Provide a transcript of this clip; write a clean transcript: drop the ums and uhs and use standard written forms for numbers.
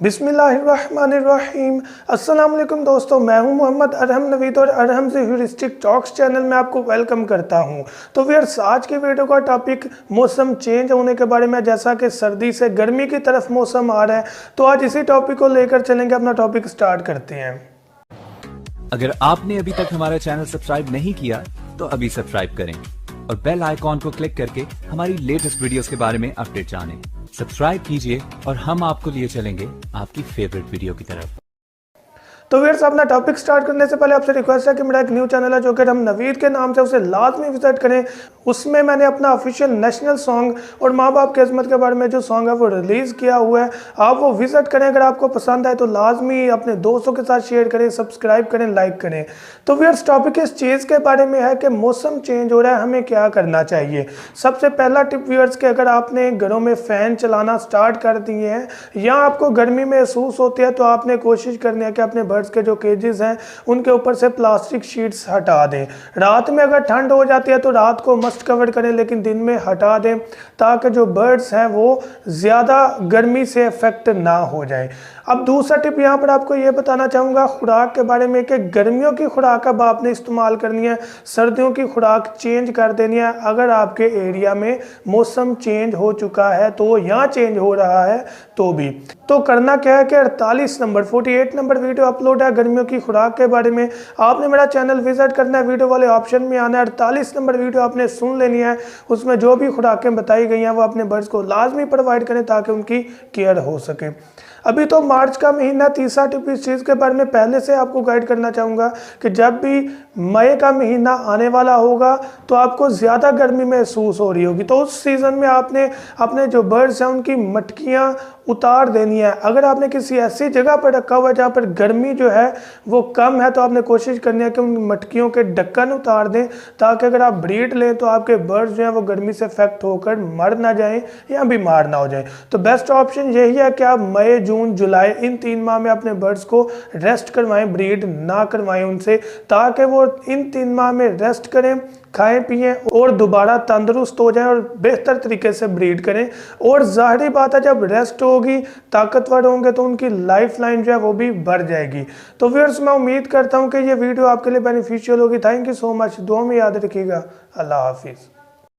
बिस्मिल्लाहिर्रहमानिर्रहीम। अस्सलाम वालेकुम दोस्तों, मैं हूं मोहम्मद अरहम नवीद और अरहम से ह्यूरिस्टिक टॉक्स चैनल में आपको वेलकम करता हूं। तो व्यूअर्स, आज की वीडियो का टॉपिक मौसम चेंज होने के बारे में, जैसा कि सर्दी से गर्मी की तरफ मौसम आ रहा है, तो आज इसी टॉपिक को लेकर चलेंगे। अपना टॉपिक स्टार्ट करते हैं। अगर आपने अभी तक हमारा चैनल सब्सक्राइब नहीं किया तो अभी सब्सक्राइब करें और बेल आइकॉन को क्लिक करके हमारी लेटेस्ट वीडियोस के बारे में अपडेट जानें। सब्सक्राइब कीजिए और हम आपको लिए चलेंगे आपकी फेवरेट वीडियो की तरफ। तो व्यूअर्स, अपना टॉपिक स्टार्ट करने से पहले आपसे रिक्वेस्ट है कि मेरा एक न्यू चैनल है जो कि हम नवीद के नाम से, उसे लाजमी विजिट करें। उसमें मैंने अपना ऑफिशियल नेशनल सॉन्ग और माँ बाप की अजमत के बारे में जो सॉन्ग है वो रिलीज़ किया हुआ है। आप वो विजिट करें। अगर आपको पसंद आए तो लाजमी अपने दोस्तों के साथ शेयर करें, सब्सक्राइब करें, लाइक करें। तो व्यूअर्स, टॉपिक इस चीज़ के बारे में है कि मौसम चेंज हो रहा है, हमें क्या करना चाहिए। सबसे पहला टिप व्यूअर्स, कि अगर आपने घरों में फ़ैन चलाना स्टार्ट कर दिए हैं या आपको गर्मी महसूस होती है, तो आपने कोशिश करनी है कि अपने बर्ड्स के जो केजेस हैं उनके ऊपर से प्लास्टिक शीट्स हटा दें। रात में अगर ठंड हो जाती है तो रात को मस्ट कवर करें, लेकिन दिन में हटा दें ताकि जो बर्ड्स हैं वो ज़्यादा गर्मी से इफेक्ट ना हो जाए। अब दूसरा टिप यहाँ पर आपको ये बताना चाहूँगा खुराक के बारे में, कि गर्मियों की खुराक अब आपने इस्तेमाल करनी है, सर्दियों की खुराक चेंज कर देनी है। अगर आपके एरिया में मौसम चेंज हो चुका है तो यहाँ चेंज हो रहा है तो भी, तो करना क्या है कि 48 नंबर वीडियो अपलोड है गर्मियों की खुराक के बारे में। आपने मेरा चैनल विजिट करना है, वीडियो वाले ऑप्शन में आना है, 48 नंबर वीडियो आपने सुन लेनी है। उसमें जो भी खुराकें बताई गई हैं वो अपने बर्ड्स को लाजमी प्रोवाइड करें ताकि उनकी केयर हो सके। अभी तो मार्च का महीना, तीसरा टिप इस चीज़ के बारे में पहले से आपको गाइड करना चाहूँगा कि जब भी मई का महीना आने वाला होगा तो आपको ज़्यादा गर्मी महसूस हो रही होगी, तो उस सीज़न में आपने अपने जो बर्ड्स हैं उनकी मटकियाँ उतार देनी है। अगर आपने किसी ऐसी जगह पर रखा हुआ है जहाँ पर गर्मी जो है वो कम है, तो आपने कोशिश करनी है कि उन मटकियों के ढक्कन उतार दें ताकि अगर आप ब्रीड लें तो आपके बर्ड्स जो हैं वो गर्मी से इफेक्ट होकर मर ना जाएं या बीमार ना हो जाएं। तो बेस्ट ऑप्शन यही है कि आप मई, जून, जुलाई इन 3 माह में अपने बर्ड्स को रेस्ट करवाएं, ब्रीड ना करवाएं उनसे, ताकि वो इन 3 माह में रेस्ट करें, खाएं पिएं और दोबारा तंदुरुस्त हो जाएं और बेहतर तरीके से ब्रीड करें। और ज़ाहिरी बात है, जब रेस्ट होगी, ताकतवर होंगे, तो उनकी लाइफ लाइन जो है वो भी बढ़ जाएगी। तो व्यूअर्स, मैं उम्मीद करता हूं कि ये वीडियो आपके लिए बेनिफिशियल होगी। Thank you so much. दुआ में याद रखिएगा। अल्लाह हाफिज़।